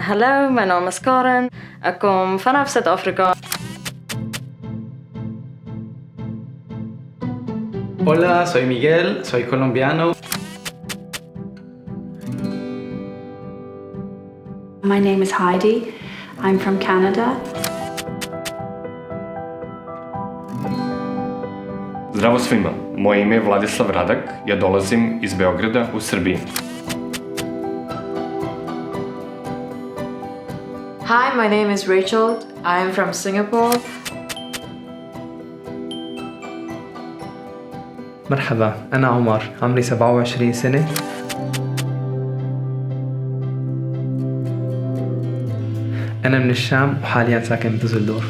Hallo, mijn naam is Karen. Ik kom vanaf Zuid-Afrika. Hola, soy Miguel, soy colombiano. My name is Heidi. I'm from Canada. Zdravo svima, moje ime je Vladislav Radak, ja dolazim iz Beograda u Srbiji. Hi, my name is Rachel. I am from Singapore. مرحبا، أنا عمر، عمري 27 سنة. أنا من الشام وحاليا ساكن بدوزلدورف.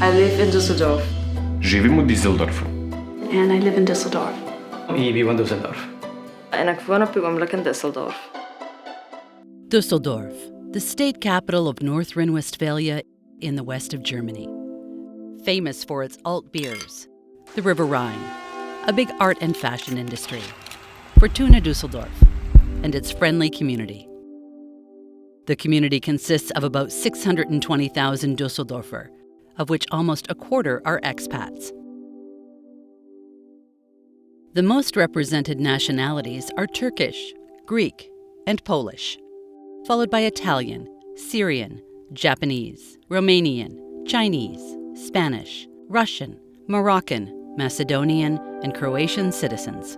I live in Düsseldorf. Živim u Düsseldorfu. And I live in Düsseldorf. Y vivo en Düsseldorf. En ik woon op het ogenblik in Düsseldorf. Düsseldorf, the state capital of North Rhine-Westphalia in the west of Germany. Famous for its alt beers, the River Rhine, a big art and fashion industry, Fortuna Düsseldorf, and its friendly community. The community consists of about 620,000 Düsseldorfer, of which almost a quarter are expats. The most represented nationalities are Turkish, Greek, and Polish, followed by Italian, Syrian, Japanese, Romanian, Chinese, Spanish, Russian, Moroccan, Macedonian, and Croatian citizens.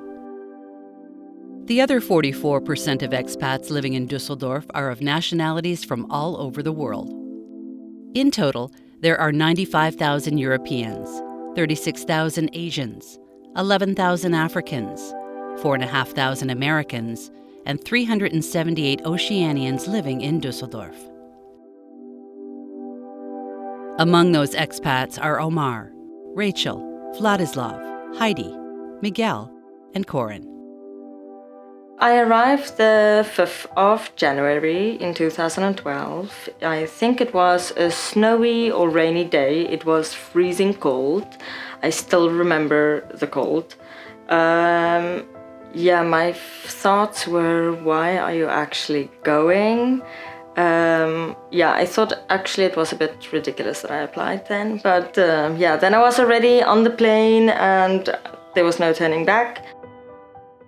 The other 44% of expats living in Düsseldorf are of nationalities from all over the world. In total, there are 95,000 Europeans, 36,000 Asians, 11,000 Africans, 4,500 Americans, and 378 Oceanians living in Düsseldorf. Among those expats are Omar, Rachel, Vladislav, Heidi, Miguel, and Corin. I arrived the 5th of January in 2012. I think it was a snowy or rainy day. It was freezing cold. I still remember the cold. My thoughts were, why are you actually going? I thought actually it was a bit ridiculous that I applied then. But then I was already on the plane and there was no turning back.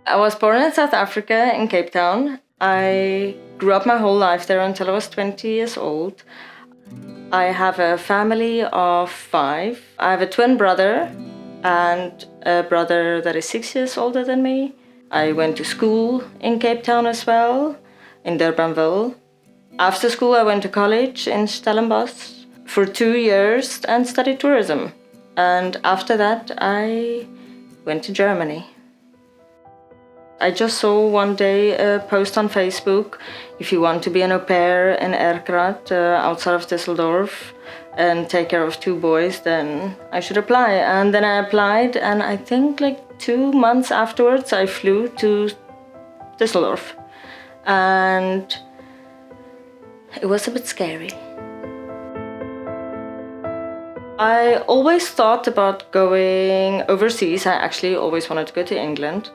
I was born in South Africa, in Cape Town. I grew up my whole life there until I was 20 years old. I have a family of 5. I have a twin brother and a brother that is 6 years older than me. I went to school in Cape Town as well, in Durbanville. After school, I went to college in Stellenbosch for 2 years and studied tourism. And after that, I went to Germany. I just saw one day a post on Facebook, if you want to be an au pair in Erkrath, outside of Düsseldorf, and take care of 2 boys, then I should apply. And then I applied, and I think 2 months afterwards, I flew to Düsseldorf. And it was a bit scary. I always thought about going overseas. I actually always wanted to go to England.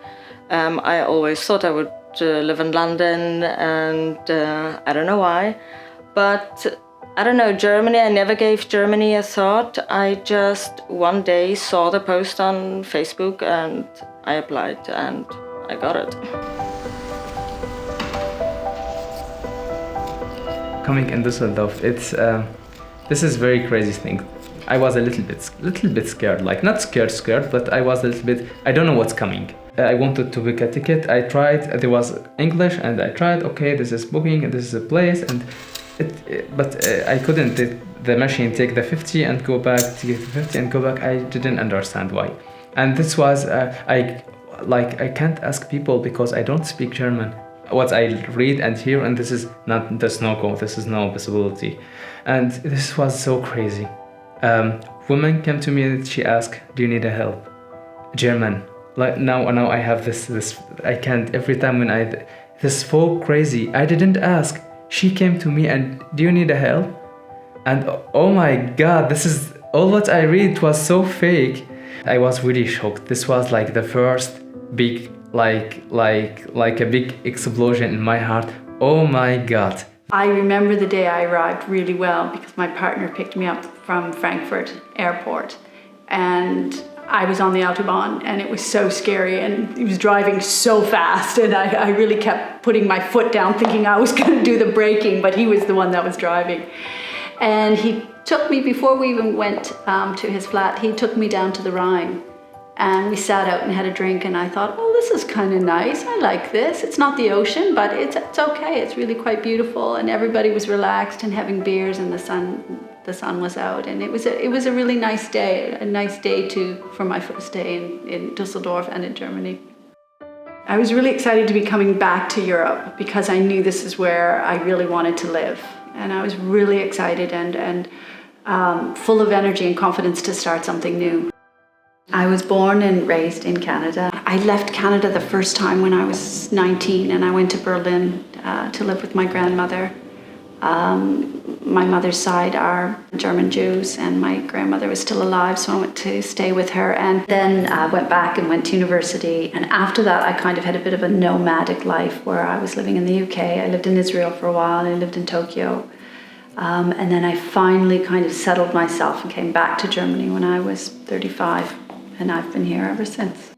I always thought I would live in London, and I don't know why. But I don't know, Germany, I never gave Germany a thought. I just one day saw the post on Facebook and I applied and I got it. Coming in Düsseldorf, this is very crazy thing. I was a little bit scared, not scared, but I was a little bit, I don't know what's coming. I wanted to book a ticket. I tried, there was English, and I tried, okay, this is booking, and this is a place, and but I couldn't. The machine take the 50 and go back, take the 50 and go back. I didn't understand why. And this was, I can't ask people because I don't speak German. What I read and hear, and this is no possibility. And this was so crazy. Woman came to me and she asked, do you need a help? German. Now I have this I can't, every time when this is so crazy. I didn't ask. She came to me and, do you need a help? And oh my God, this is all what I read was so fake. I was really shocked. This was the first big, like a big explosion in my heart. Oh my God, I remember the day I arrived really well because my partner picked me up from Frankfurt airport and I was on the Autobahn and it was so scary and he was driving so fast and I really kept putting my foot down thinking I was going to do the braking, but he was the one that was driving. And he took me, before we even went to his flat, he took me down to the Rhine and we sat out and had a drink and I thought, oh, this is kind of nice. I like this. It's not the ocean, but it's okay. It's really quite beautiful and everybody was relaxed and having beers and the sun was out and it was a really nice day, for my first day in Düsseldorf and in Germany. I was really excited to be coming back to Europe because I knew this is where I really wanted to live. And I was really excited and full of energy and confidence to start something new. I was born and raised in Canada. I left Canada the first time when I was 19 and I went to Berlin to live with my grandmother. My mother's side are German Jews and my grandmother was still alive, so I went to stay with her and then went back and went to university. And after that, I kind of had a bit of a nomadic life where I was living in the UK. I lived in Israel for a while, I lived in Tokyo. And then I finally kind of settled myself and came back to Germany when I was 35. And I've been here ever since.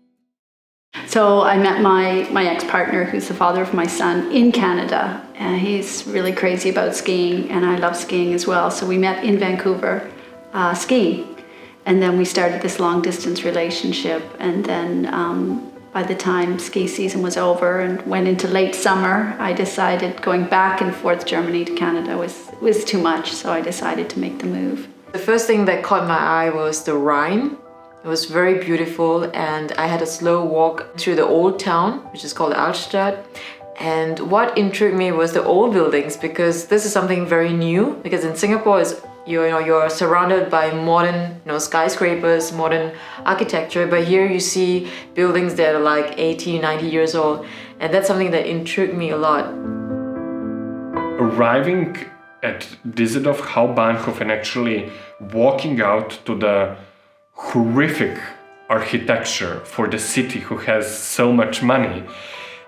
So I met my ex-partner, who's the father of my son, in Canada. He's really crazy about skiing, and I love skiing as well. So we met in Vancouver skiing. And then we started this long-distance relationship. And then by the time ski season was over and went into late summer, I decided going back and forth Germany to Canada was too much. So I decided to make the move. The first thing that caught my eye was the Rhine. It was very beautiful and I had a slow walk through the old town, which is called Altstadt. And what intrigued me was the old buildings, because this is something very new, because in Singapore you're surrounded by modern skyscrapers, modern architecture, but here you see buildings that are like 80, 90 years old, and that's something that intrigued me a lot. Arriving at Düsseldorf Hauptbahnhof and actually walking out to the horrific architecture for the city who has so much money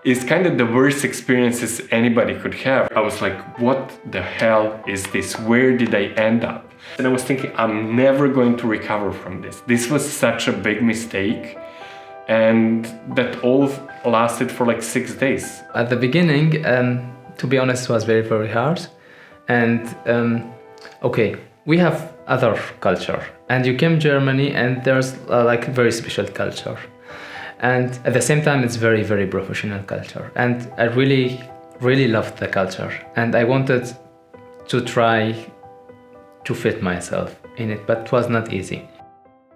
is kind of the worst experiences anybody could have. I was like, what the hell is this? Where did I end up? And I was thinking, I'm never going to recover from this. This was such a big mistake. And that all lasted for like 6 days. At the beginning, to be honest, it was very, very hard. And okay, we have other culture. And you came to Germany and there's like a very special culture. And at the same time, it's very, very professional culture. And I really, really loved the culture. And I wanted to try to fit myself in it, but it was not easy.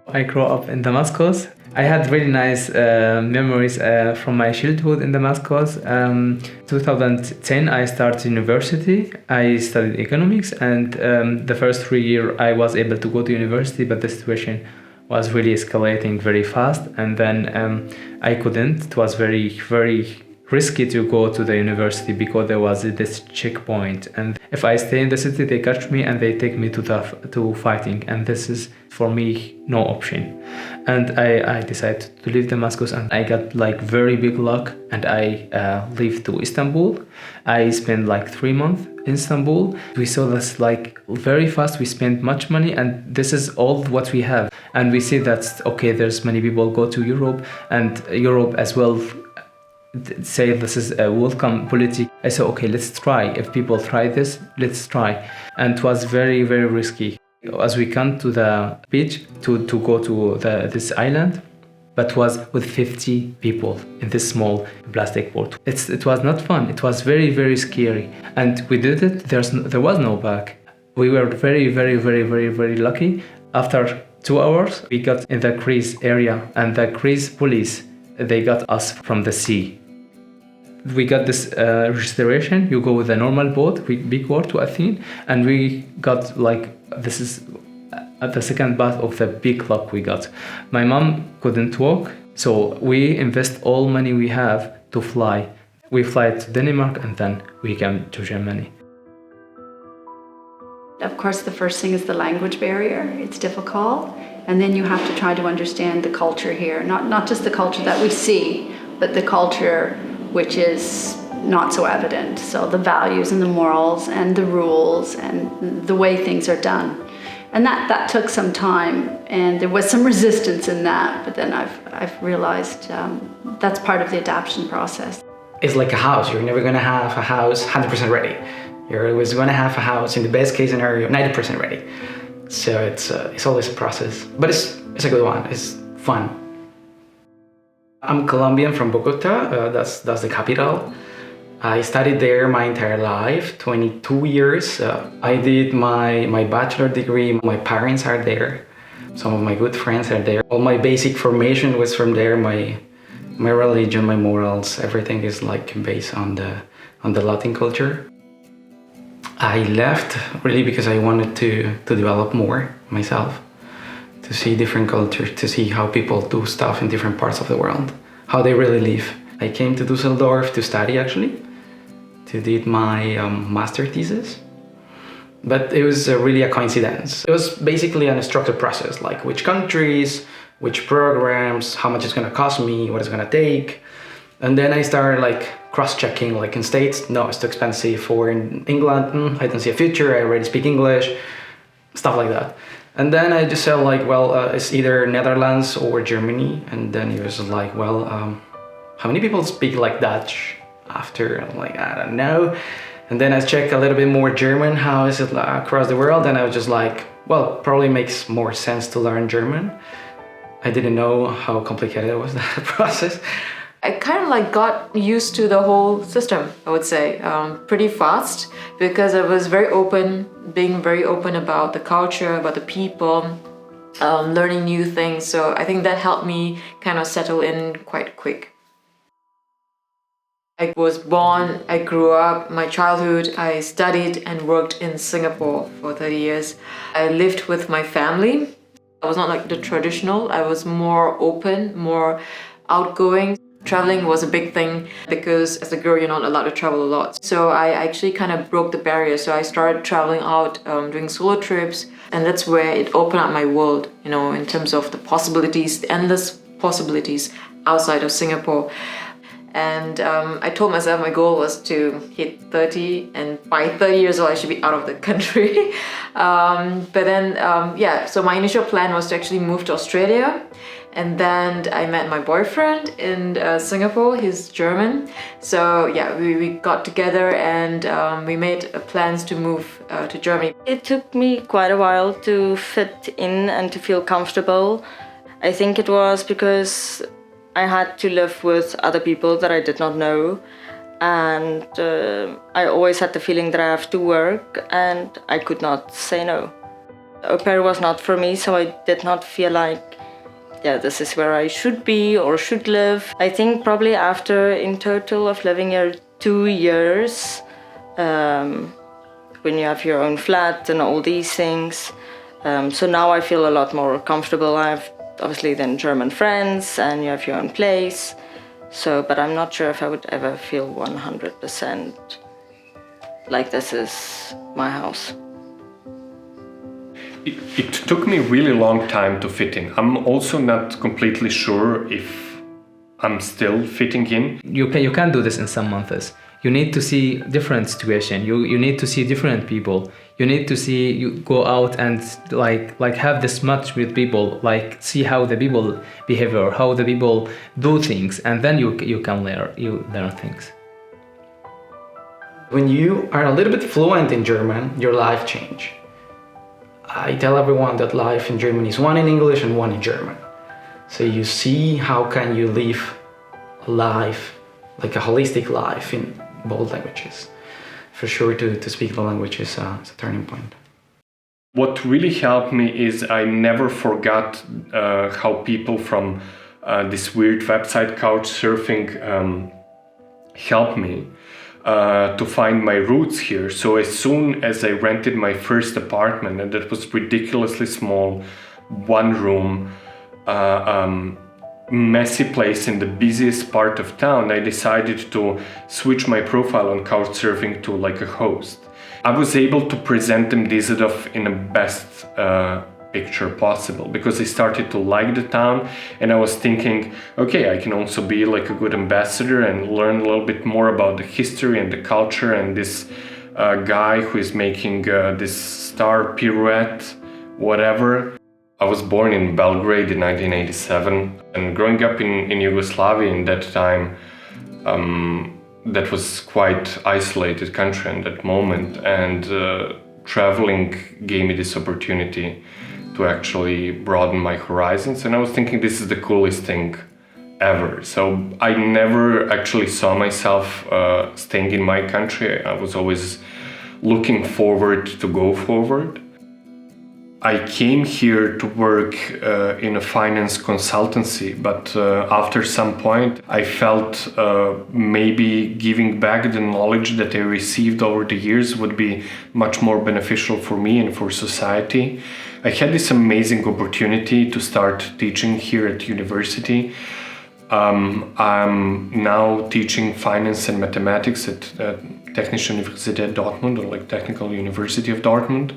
I grew up in Damascus. I had really nice memories from my childhood in Damascus. 2010, I started university. I studied economics, and the first 3 years I was able to go to university, but the situation was really escalating very fast, and then I couldn't. It was very, very risky to go to the university because there was this checkpoint, and if I stay in the city, they catch me and they take me to fighting, and this is for me no option. And I decided to leave Damascus, and I got like very big luck, and I lived to Istanbul. I spent like 3 months in Istanbul. We saw this like very fast. We spent much money, and this is all what we have. And we see that okay, there's many people go to Europe, and Europe as well say this is a welcome politic. I said, okay, let's try. If people try this, let's try. And it was very, very risky. As we come to the beach to go to this island, but was with 50 people in this small plastic boat. It was not fun. It was very, very scary. And we did it. There was no back. We were very, very, very, very, very lucky. After 2 hours, we got in the cruise area, and the cruise police, they got us from the sea. We got this restoration. You go with a normal boat, big boat to Athens, and we got like, this is at the second part of the big luck we got. My mom couldn't walk, so we invest all money we have to fly. We fly to Denmark, and then we came to Germany. Of course, the first thing is the language barrier. It's difficult, and then you have to try to understand the culture here. Not just the culture that we see, but the culture which is not so evident. So the values and the morals and the rules and the way things are done. And that took some time, and there was some resistance in that, but then I've realized that's part of the adaptation process. It's like a house. You're never going to have a house 100% ready. You're always going to have a house, in the best case scenario, 90% ready. So it's always a process, but it's a good one. It's fun. I'm Colombian from Bogota. That's the capital. I studied there my entire life, 22 years. I did my bachelor degree. My parents are there. Some of my good friends are there. All my basic formation was from there. My religion, my morals, everything is like based on the Latin culture. I left really because I wanted to develop more myself, to see different cultures, to see how people do stuff in different parts of the world, how they really live. I came to Düsseldorf to study actually, to did my master thesis, but it was really a coincidence. It was basically an structured process, like which countries, which programs, how much it's gonna cost me, what it's gonna take. And then I started like cross-checking, like in States, no, it's too expensive, or in England, I don't see a future, I already speak English, stuff like that. And then I just said like, well, it's either Netherlands or Germany. And then he was like, well, how many people speak like Dutch after? I'm like, I don't know. And then I checked a little bit more German, how is it across the world? And I was just like, well, probably makes more sense to learn German. I didn't know how complicated it was, that process. I kind of like got used to the whole system, I would say, pretty fast, because I was very open, being very open about the culture, about the people, learning new things. So I think that helped me kind of settle in quite quick. I was born, I grew up, my childhood, I studied and worked in Singapore for 30 years. I lived with my family. I was not like the traditional, I was more open, more outgoing. Traveling was a big thing because as a girl you're not allowed to travel a lot. So I actually kind of broke the barrier. So I started traveling out, doing solo trips, and that's where it opened up my world, you know, in terms of the possibilities, the endless possibilities outside of Singapore. And I told myself my goal was to hit 30, and by 30 years old I should be out of the country. But then, so my initial plan was to actually move to Australia. And then I met my boyfriend in Singapore, he's German. So yeah, we got together and we made plans to move to Germany. It took me quite a while to fit in and to feel comfortable. I think it was because I had to live with other people that I did not know. And I always had the feeling that I have to work and I could not say no. Au pair was not for me, so I did not feel like this is where I should be or should live. I think probably after in total of living here 2 years, when you have your own flat and all these things. So now I feel a lot more comfortable. I have obviously then German friends and you have your own place. So, but I'm not sure if I would ever feel 100% like this is my house. It took me a really long time to fit in. I'm also not completely sure if I'm still fitting in. You can't do this in some months. You need to see different situation. You need to see different people. You need to see, you go out and like have this match with people, like see how the people behave or how the people do things, and then you can learn things. When you are a little bit fluent in German, your life change. I tell everyone that life in Germany is one in English and one in German. So you see how can you live a life, like a holistic life in both languages. For sure to speak the language is a turning point. What really helped me is I never forgot how people from this weird website Couchsurfing helped me to find my roots here. So as soon as I rented my first apartment, and that was ridiculously small, one room, messy place in the busiest part of town, I decided to switch my profile on Couchsurfing to like a host. I was able to present them Düsseldorf in the best picture possible, because I started to like the town, and I was thinking, okay, I can also be like a good ambassador and learn a little bit more about the history and the culture, and this guy who is making this star pirouette, whatever. I was born in Belgrade in 1987, and growing up in Yugoslavia in that time, that was quite isolated country in that moment, and traveling gave me this opportunity to actually broaden my horizons, and I was thinking this is the coolest thing ever. So I never actually saw myself staying in my country. I was always looking forward to go forward. I came here to work in a finance consultancy, but after some point I felt maybe giving back the knowledge that I received over the years would be much more beneficial for me and for society. I had this amazing opportunity to start teaching here at university. I'm now teaching finance and mathematics at Technische Universität Dortmund, or like Technical University of Dortmund.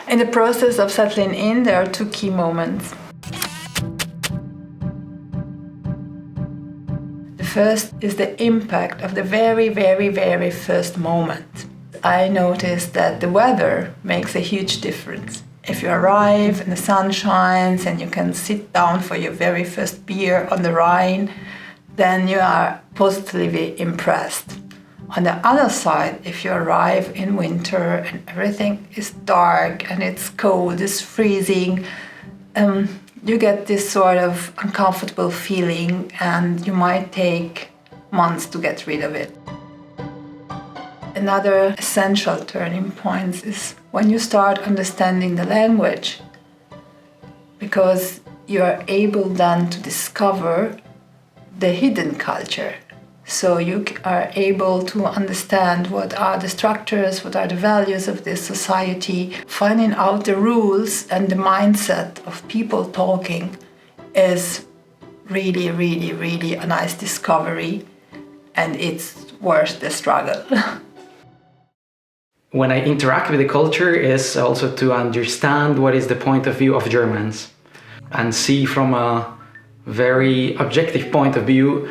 In the process of settling in, there are two key moments. The first is the impact of the very, very, very first moment. I noticed that the weather makes a huge difference. If you arrive and the sun shines and you can sit down for your very first beer on the Rhine, then you are positively impressed. On the other side, if you arrive in winter and everything is dark and it's cold, it's freezing, you get this sort of uncomfortable feeling, and you might take months to get rid of it. Another essential turning point is when you start understanding the language, because you are able then to discover the hidden culture. So you are able to understand what are the structures, what are the values of this society. Finding out the rules and the mindset of people talking is really, really, really a nice discovery, and it's worth the struggle. When I interact with the culture is also to understand what is the point of view of Germans and see from a very objective point of view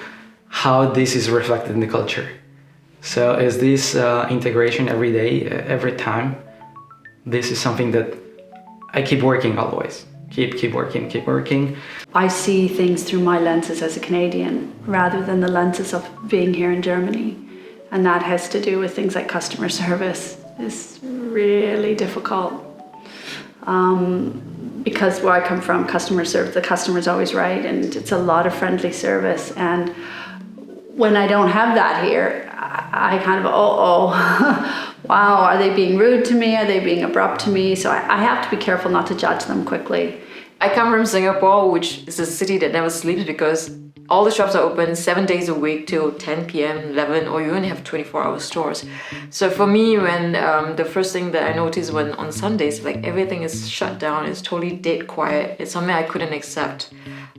how this is reflected in the culture. So is this integration every day, every time? This is something that I keep working always. Keep working. I see things through my lenses as a Canadian rather than the lenses of being here in Germany. And that has to do with things like customer service. It's really difficult. Because where I come from, customer service, the customer's always right, and it's a lot of friendly service. And when I don't have that here, I kind of, wow, are they being rude to me? Are they being abrupt to me? So I have to be careful not to judge them quickly. I come from Singapore, which is a city that never sleeps because all the shops are open 7 days a week till 10 p.m., 11, or you only have 24-hour stores. So for me, when the first thing that I noticed when on Sundays, like everything is shut down, it's totally dead quiet. It's something I couldn't accept.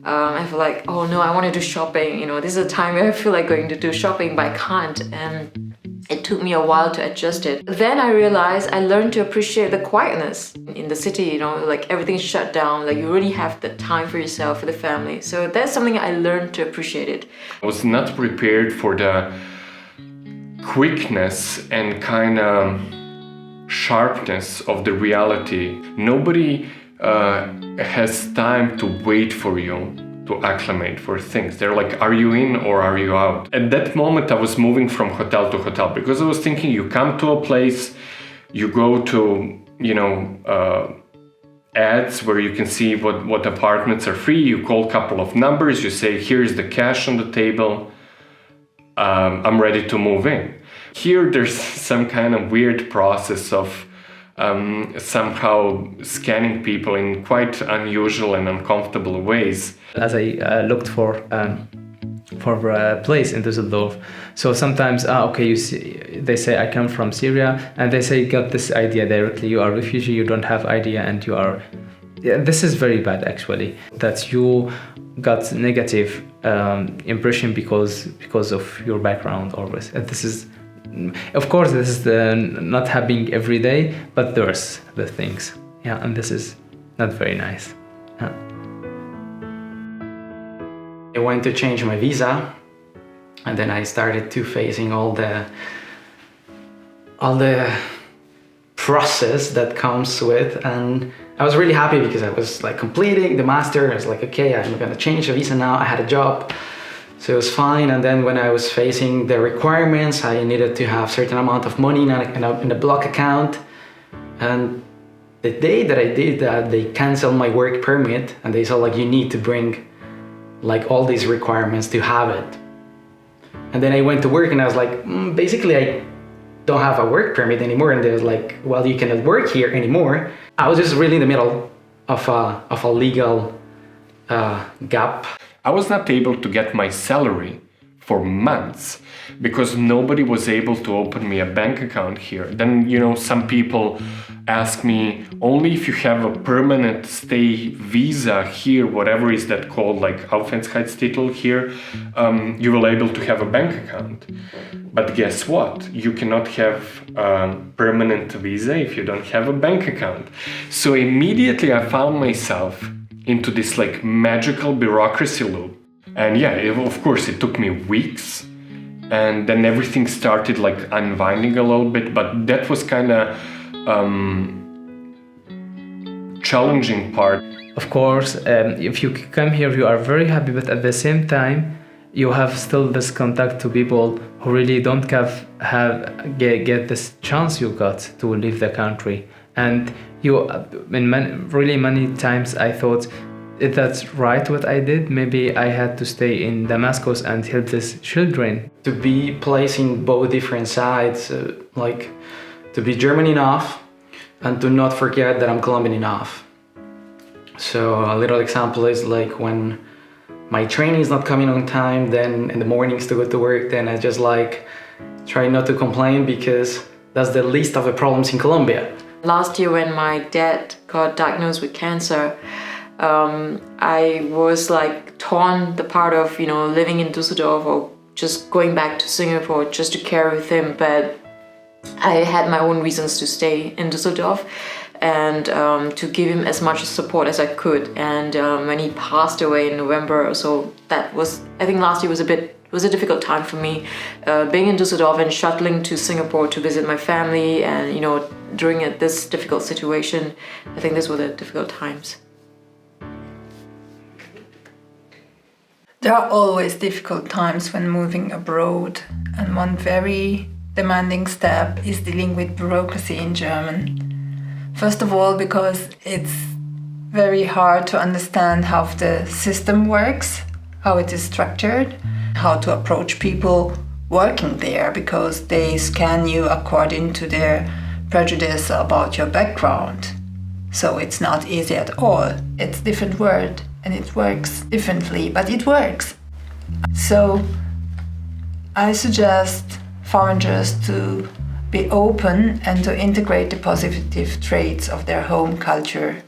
I feel like, oh no, I want to do shopping. You know, this is a time where I feel like going to do shopping, but I can't. And it took me a while to adjust it. Then I realized I learned to appreciate the quietness in the city, you know, like everything's shut down, like you really have the time for yourself, for the family. So that's something I learned to appreciate it. I was not prepared for the quickness and kind of sharpness of the reality. Nobody has time to wait for you to acclimate for things. They're like, are you in or are you out? At that moment, I was moving from hotel to hotel because I was thinking, you come to a place, you go to, you know, ads where you can see what apartments are free. You call a couple of numbers, you say, here's the cash on the table. I'm ready to move in. Here, there's some kind of weird process of somehow scanning people in quite unusual and uncomfortable ways. As I looked for a place in Düsseldorf, so sometimes they say I come from Syria, and they say got this idea directly, you are a refugee, you don't have idea, and you are. Yeah, this is very bad actually. That you got negative impression because of your background always. And this is Of course, this is not happening every day, but there's the things. Yeah, and this is not very nice. Yeah. I went to change my visa, and then I started to facing all the process that comes with, and I was really happy because I was like completing the master. I was like, okay, I'm gonna change the visa now. I had a job, so it was fine. And then when I was facing the requirements, I needed to have certain amount of money in a block account, and the day that I did that, they canceled my work permit, and they said like, you need to bring like all these requirements to have it. And then I went to work, and I was like, basically I don't have a work permit anymore. And they was like, well, you cannot work here anymore. I was just really in the middle of a legal gap. I was not able to get my salary for months because nobody was able to open me a bank account here. Then, some people ask me, only if you have a permanent stay visa here, whatever is that called, like Aufenthaltstitel here, you will able to have a bank account. But guess what? You cannot have a permanent visa if you don't have a bank account. So immediately I found myself into this like magical bureaucracy loop. And yeah, of course it took me weeks, and then everything started like unwinding a little bit, but that was kind of challenging part. Of course, if you come here, you are very happy, but at the same time, you have still this contact to people who really don't get this chance you got to leave the country. And really many times I thought, if that's right what I did, maybe I had to stay in Damascus and help these children. To be placed in both different sides, like to be German enough and to not forget that I'm Colombian enough. So a little example is like when my train is not coming on time, then in the mornings to go to work, then I just like try not to complain because that's the least of the problems in Colombia. Last year when my dad got diagnosed with cancer, I was like torn the part of, living in Düsseldorf or just going back to Singapore just to care with him. But I had my own reasons to stay in Düsseldorf and to give him as much support as I could. And when he passed away in November or so, I think last year was a difficult time for me. Being in Düsseldorf and shuttling to Singapore to visit my family and, during this difficult situation, I think these were the difficult times. There are always difficult times when moving abroad, and one very demanding step is dealing with bureaucracy in German. First of all, because it's very hard to understand how the system works, how it is structured, how to approach people working there, because they scan you according to their prejudice about your background. So it's not easy at all. It's a different word. And it works differently, but it works. So I suggest foreigners to be open and to integrate the positive traits of their home culture.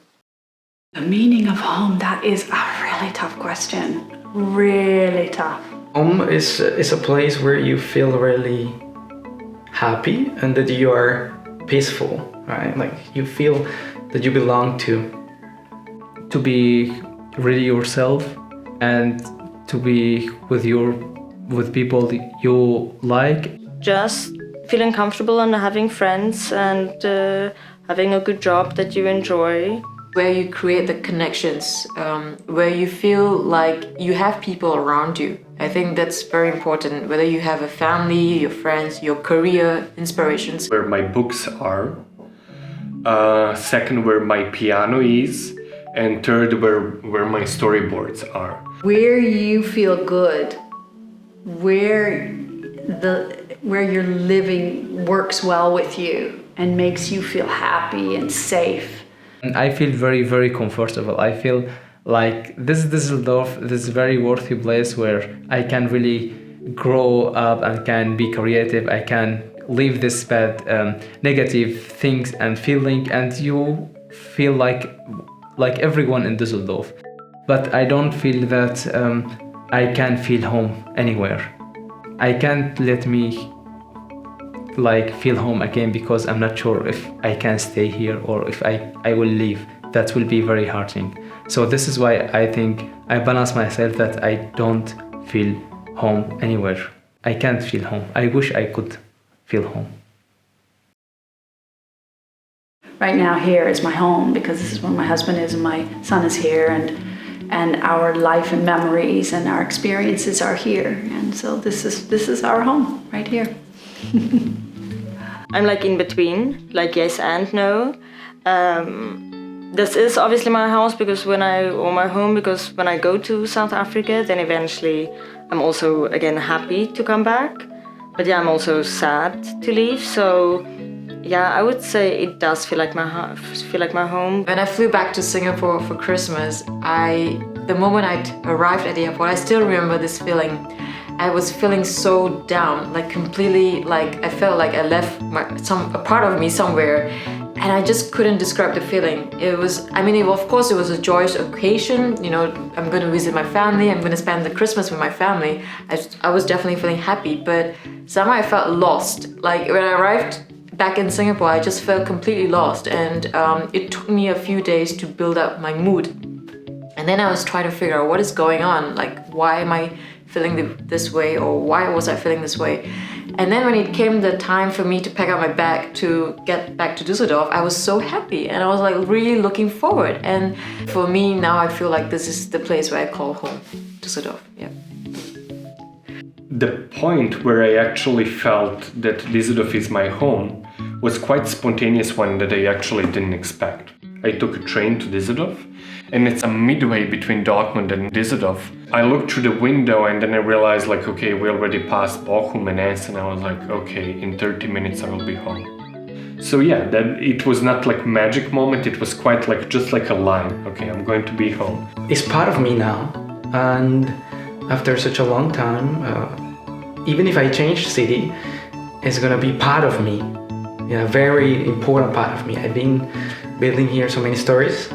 The meaning of home, that is a really tough question. Really tough. Home is a place where you feel really happy and that you are peaceful, right? Like you feel that you belong to. To be really yourself and to be with people you like. Just feeling comfortable and having friends and having a good job that you enjoy. Where you create the connections, where you feel like you have people around you. I think that's very important, whether you have a family, your friends, your career, inspirations. Where my books are, second where my piano is, and third where my storyboards are. Where you feel good, where you're living works well with you and makes you feel happy and safe. I feel very, very comfortable. I feel like this Düsseldorf, this very worthy place where I can really grow up and can be creative. I can leave this bad negative things and feeling, and you feel like everyone in Düsseldorf. But I don't feel that I can feel home anywhere. I can't let me like feel home again because I'm not sure if I can stay here or if I will leave. That will be very hurting. So this is why I think I balance myself that I don't feel home anywhere. I can't feel home. I wish I could feel home. Right now here is my home because this is where my husband is and my son is here, and our life and memories and our experiences are here, and so this is our home right here. I'm like in between, like yes and no. This is obviously my house or my home because when I go to South Africa, then eventually I'm also again happy to come back. But yeah, I'm also sad to leave. So yeah, I would say it does feel like my home. When I flew back to Singapore for Christmas, the moment I arrived at the airport, I still remember this feeling. I was feeling so down, like completely, like I felt like I left a part of me somewhere, and I just couldn't describe the feeling. Of course it was a joyous occasion, you know, I'm going to visit my family, I'm going to spend the Christmas with my family. I was definitely feeling happy, but somehow I felt lost. Like when I arrived back in Singapore, I just felt completely lost, and it took me a few days to build up my mood. And then I was trying to figure out what is going on, like why am I feeling this way, or why was I feeling this way? And then when it came the time for me to pack up my bag to get back to Düsseldorf, I was so happy and I was like really looking forward. And for me now, I feel like this is the place where I call home, Düsseldorf. Yeah. The point where I actually felt that Düsseldorf is my home was quite spontaneous one that I actually didn't expect. I took a train to Düsseldorf, and it's a midway between Dortmund and Düsseldorf. I looked through the window and then I realized like, okay, we already passed Bochum and Essen, and I was like, okay, in 30 minutes I will be home. So yeah, that it was not like magic moment, it was quite like just like a line. Okay, I'm going to be home. It's part of me now, and after such a long time, even if I change city, it's gonna be part of me. Yeah, very important part of me. I've been building here so many stories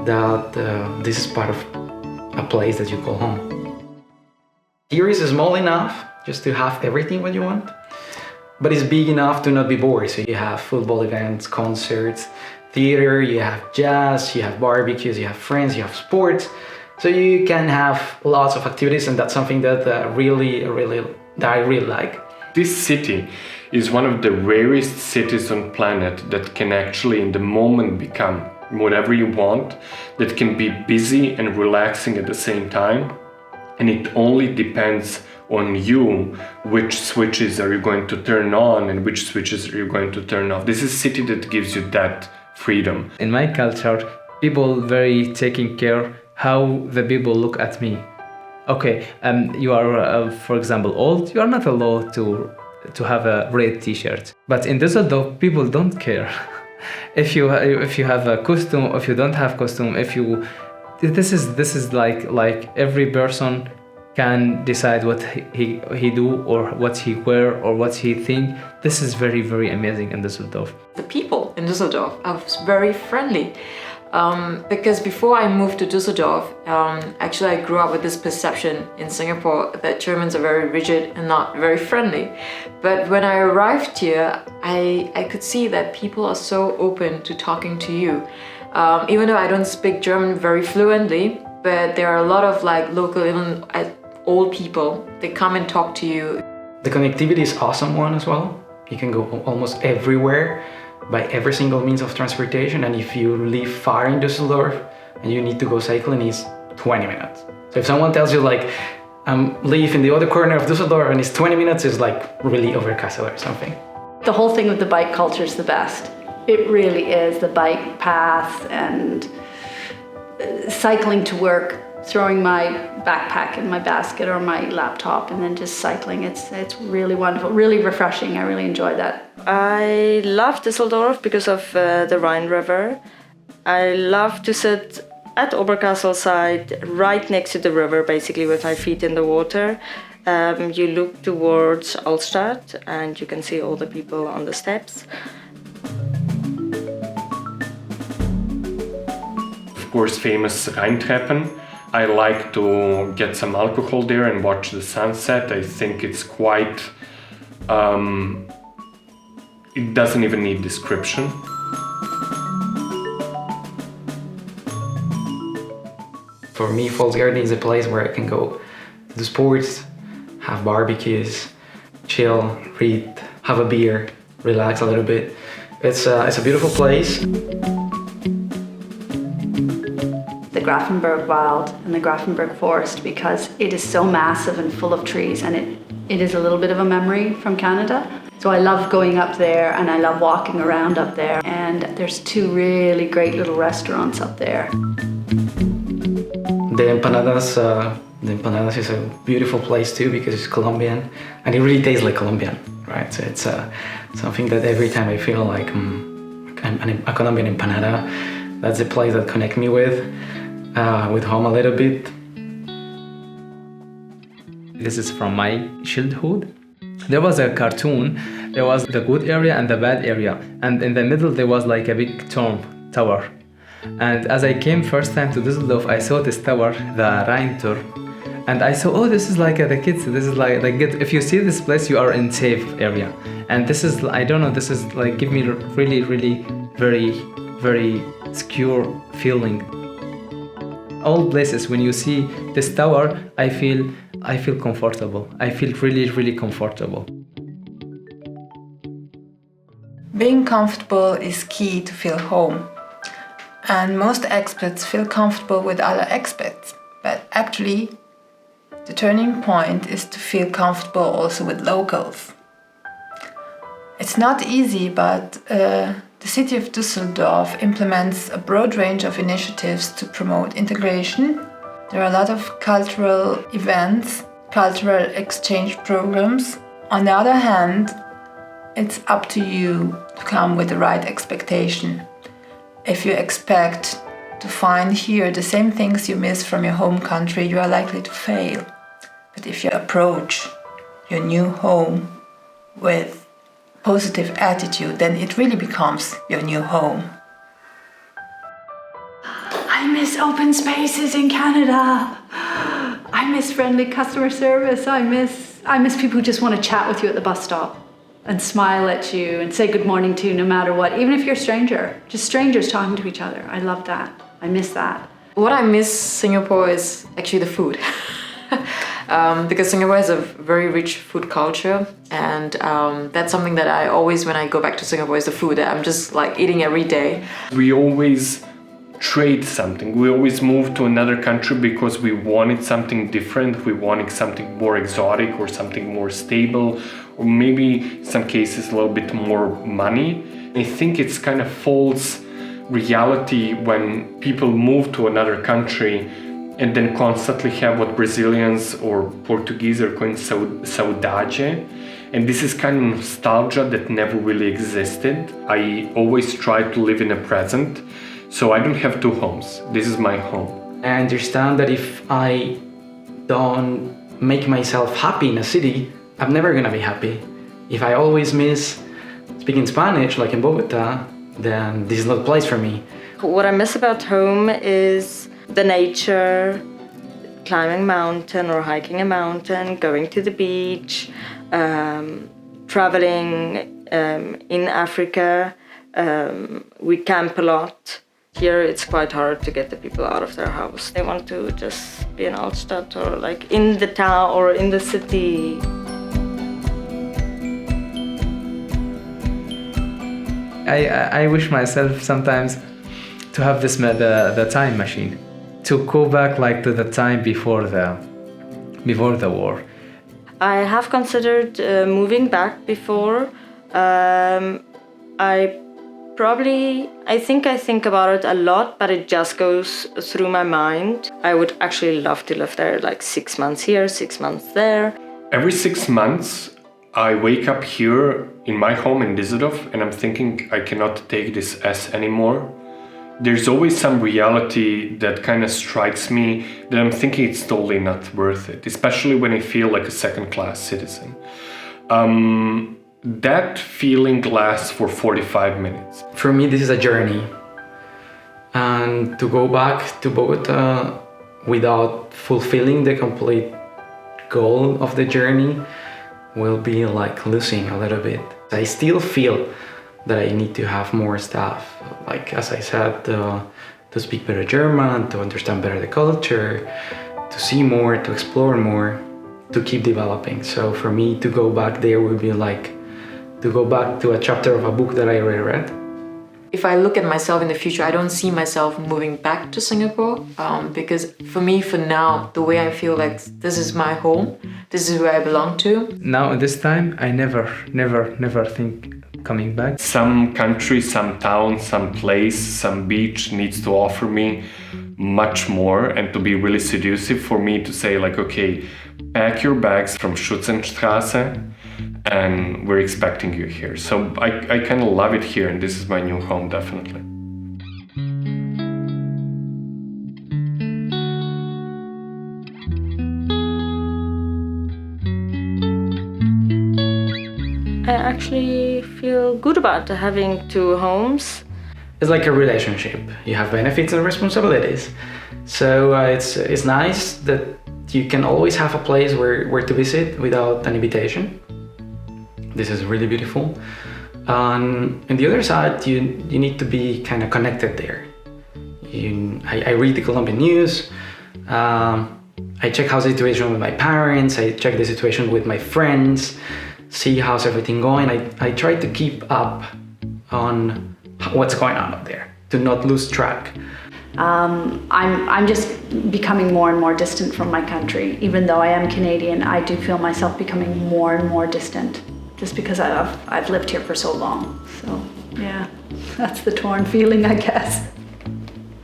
that this is part of a place that you call home. Here is small enough just to have everything what you want, but it's big enough to not be bored. So you have football events, concerts, theater, you have jazz, you have barbecues, you have friends, you have sports. So you can have lots of activities, and that's something that I really like. This city is one of the rarest cities on planet that can actually in the moment become whatever you want, that can be busy and relaxing at the same time, and it only depends on you which switches are you going to turn on and which switches are you going to turn off. This is a city that gives you that freedom. In my culture, people very taking care how the people look at me. Okay, you are, for example, old, you are not allowed to have a red t-shirt. But in Düsseldorf, people don't care. If you have a costume, if you don't have costume, this is like every person can decide what he do or what he wear or what he think. This is very, very amazing in Düsseldorf. The people in Düsseldorf are very friendly. Because before I moved to Düsseldorf, actually I grew up with this perception in Singapore that Germans are very rigid and not very friendly. But when I arrived here, I could see that people are so open to talking to you. Even though I don't speak German very fluently, but there are a lot of like local, even old people, they come and talk to you. The connectivity is awesome one as well. You can go almost everywhere by every single means of transportation, and if you live far in Düsseldorf and you need to go cycling, it's 20 minutes. So if someone tells you like, live in the other corner of Düsseldorf and it's 20 minutes, it's like really Overcastle or something. The whole thing with the bike culture is the best. It really is, the bike path and cycling to work, throwing my backpack in my basket or my laptop and then just cycling. It's really wonderful, really refreshing. I really enjoy that. I love Düsseldorf because of the Rhine River. I love to sit at Oberkassel side, right next to the river, basically with my feet in the water. You look towards Altstadt and you can see all the people on the steps. Of course, famous Rheintreppen. I like to get some alcohol there and watch the sunset. I think it's quite it doesn't even need description. For me, Volksgarten is a place where I can go do sports, have barbecues, chill, read, have a beer, relax a little bit. It's a beautiful place. The Grafenberg Wild and the Grafenberg Forest, because it is so massive and full of trees, and it is a little bit of a memory from Canada. So I love going up there and I love walking around up there, and there's 2 really great little restaurants up there. The empanadas is a beautiful place too because it's Colombian and it really tastes like Colombian, right? So it's something that every time I feel like a Colombian empanada, that's the place that connects me with home a little bit. This is from my childhood. There was a cartoon. There was the good area and the bad area, and in the middle there was like a big tower. And as I came first time to Düsseldorf, I saw this tower, the Rheinturm, and I saw, oh, this is like the kids. This is like if you see this place, you are in safe area. And this is, I don't know, this is like give me really, really, very, very secure feeling. All places when you see this tower, I feel comfortable. I feel really, really comfortable. Being comfortable is key to feel home. And most expats feel comfortable with other expats. But actually, the turning point is to feel comfortable also with locals. It's not easy, but the city of Düsseldorf implements a broad range of initiatives to promote integration. There are a lot of cultural events, cultural exchange programs. On the other hand, it's up to you to come with the right expectation. If you expect to find here the same things you miss from your home country, you are likely to fail. But if you approach your new home with positive attitude, then it really becomes your new home. I miss open spaces in Canada. I miss friendly customer service. I miss people who just want to chat with you at the bus stop and smile at you and say good morning to you no matter what, even if you're a stranger, just strangers talking to each other. I love that. I miss that. What I miss Singapore is actually the food. Because Singapore has a very rich food culture, and that's something that I always, when I go back to Singapore, is the food that I'm just like eating every day. We always trade something. We always move to another country because we wanted something different. We wanted something more exotic or something more stable, or maybe in some cases a little bit more money. I think it's kind of false reality when people move to another country and then constantly have what Brazilians or Portuguese are calling saudade. And this is kind of nostalgia that never really existed. I always try to live in the present, so I don't have 2 homes. This is my home. I understand that if I don't make myself happy in a city, I'm never gonna be happy. If I always miss speaking Spanish, like in Bogota, then this is not the place for me. What I miss about home is the nature, climbing a mountain or hiking a mountain, going to the beach, traveling in Africa. We camp a lot. Here it's quite hard to get the people out of their house. They want to just be in Altstadt or like in the town or in the city. I wish myself sometimes to have the time machine, to go back like to the time before the war. I have considered moving back before. I think about it a lot, but it just goes through my mind. I would actually love to live there, like 6 months here, 6 months there. Every 6 months, I wake up here in my home in Düsseldorf and I'm thinking I cannot take this as anymore. There's always some reality that kind of strikes me that I'm thinking it's totally not worth it, especially when I feel like a second-class citizen. That feeling lasts for 45 minutes. For me, this is a journey. And to go back to Bogota without fulfilling the complete goal of the journey will be like losing a little bit. I still feel that I need to have more stuff, like as I said, to speak better German, to understand better the culture, to see more, to explore more, to keep developing. So for me to go back there would be like to go back to a chapter of a book that I already read. If I look at myself in the future, I don't see myself moving back to Singapore because for me, for now, the way I feel like this is my home, this is where I belong to. Now at this time, I never think coming back. Some country, some town, some place, some beach needs to offer me much more and to be really seductive for me to say like, okay, pack your bags from Schützenstraße and we're expecting you here. So I kind of love it here and this is my new home, definitely. I actually feel good about having two homes. It's like a relationship. You have benefits and responsibilities. So it's nice that you can always have a place where to visit without an invitation. This is really beautiful. On the other side, you need to be kind of connected there. I read the Colombian news. I check how's the situation with my parents. I check the situation with my friends. See how's everything going. I try to keep up on what's going on up there, to not lose track. I'm just becoming more and more distant from my country. Even though I am Canadian, I do feel myself becoming more and more distant, just because I've lived here for so long. So yeah, that's the torn feeling, I guess.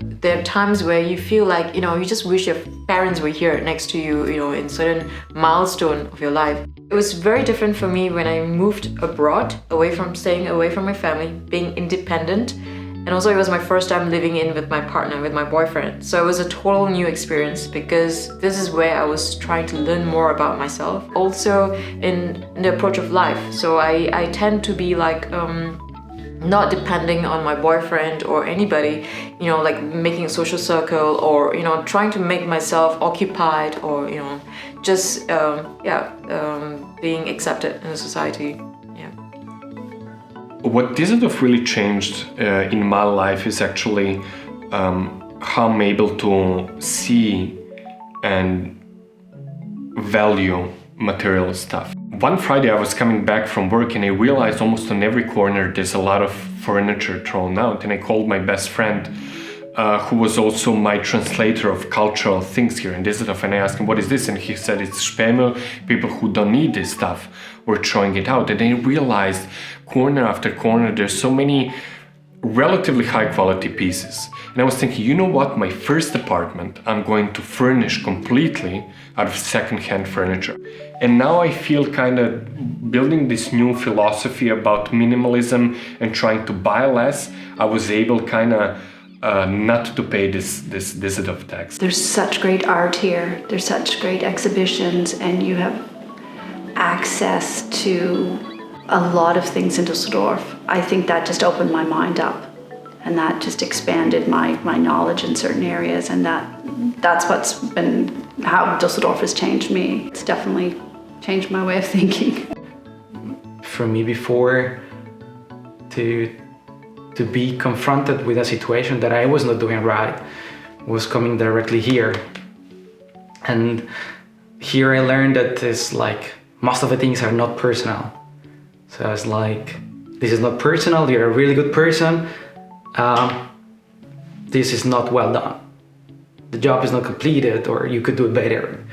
There are times where you feel like, you just wish your parents were here next to you, in certain milestone of your life. It was very different for me when I moved abroad, staying away from my family, being independent. And also it was my first time living in with my partner, with my boyfriend. So it was a total new experience because this is where I was trying to learn more about myself. Also in the approach of life. So I tend to be like, not depending on my boyfriend or anybody, like making a social circle or, trying to make myself occupied or, just, being accepted in the society. Yeah. What Düsseldorf really changed in my life is actually how I'm able to see and value material stuff. One Friday I was coming back from work and I realized almost on every corner there's a lot of furniture thrown out, and I called my best friend who was also my translator of cultural things here in Düsseldorf, and I asked him, what is this? And he said it's Sperrmüll. People who don't need this stuff were throwing it out. And I realized corner after corner there's so many relatively high quality pieces. And I was thinking, you know what, my first apartment I'm going to furnish completely out of second-hand furniture. And now I feel kind of building this new philosophy about minimalism and trying to buy less. I was able kind of not to pay this Düsseldorf tax. There's such great art here, there's such great exhibitions, and you have access to a lot of things in Düsseldorf. I think that just opened my mind up, and that just expanded my knowledge in certain areas, and that's what's been how Düsseldorf has changed me. It's definitely changed my way of thinking. For me before, to be confronted with a situation that I was not doing right was coming directly here. And here I learned that it's like most of the things are not personal. So it's like, this is not personal, you're a really good person. This is not well done. The job is not completed, or you could do it better.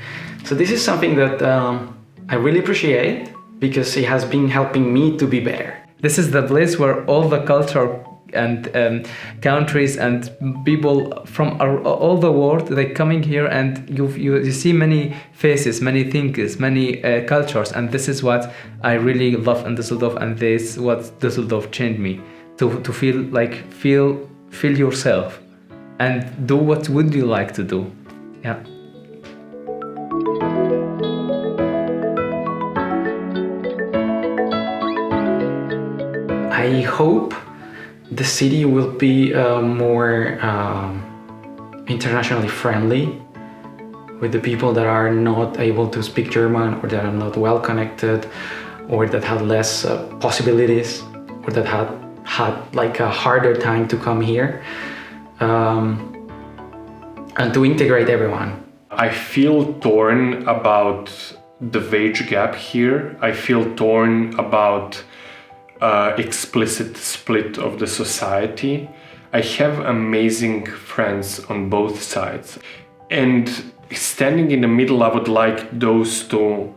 So this is something that I really appreciate because it has been helping me to be better. This is the place where all the culture and countries and people from all the world, they're coming here, and you see many faces, many thinkers, many cultures, and this is what I really love in Düsseldorf, and this is what Düsseldorf changed me to feel like feel yourself and do what would you like to do. Yeah. I hope the city will be more internationally friendly with the people that are not able to speak German or that are not well connected or that had less possibilities, or that had like a harder time to come here, and to integrate everyone. I feel torn about the wage gap here. I feel torn about explicit split of the society. I have amazing friends on both sides, and standing in the middle, I would like those two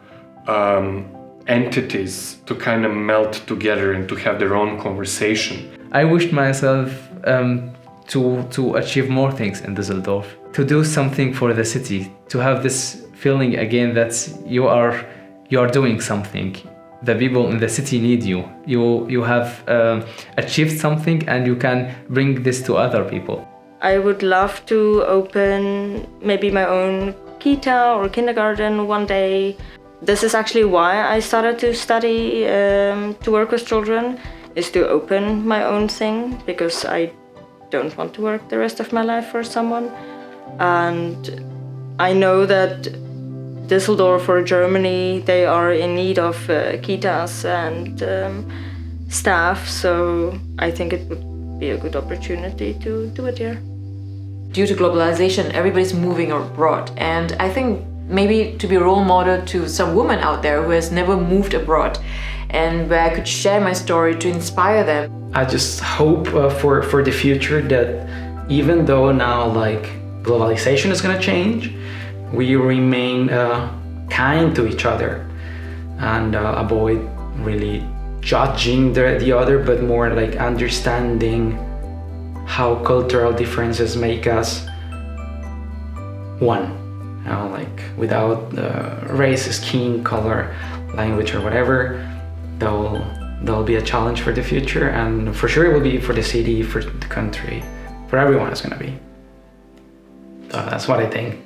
entities to kind of melt together and to have their own conversation. I wished myself to achieve more things in Düsseldorf, to do something for the city, to have this feeling again that you are doing something. The people in the city need you. You have achieved something, and you can bring this to other people. I would love to open maybe my own kita or kindergarten one day. This is actually why I started to study to work with children, is to open my own thing, because I don't want to work the rest of my life for someone. And I know that Düsseldorf or Germany, they are in need of kitas and staff, so I think it would be a good opportunity to do it here. Due to globalization, everybody's moving abroad, and I think maybe to be a role model to some women out there who has never moved abroad, and where I could share my story to inspire them. I just hope for the future that even though now like globalization is going to change, we remain kind to each other and avoid really judging the other, but more like understanding how cultural differences make us one. You know, like without race, skin color, language, or whatever, there'll be a challenge for the future, and for sure it will be for the city, for the country, for everyone it's going to be. So that's what I think.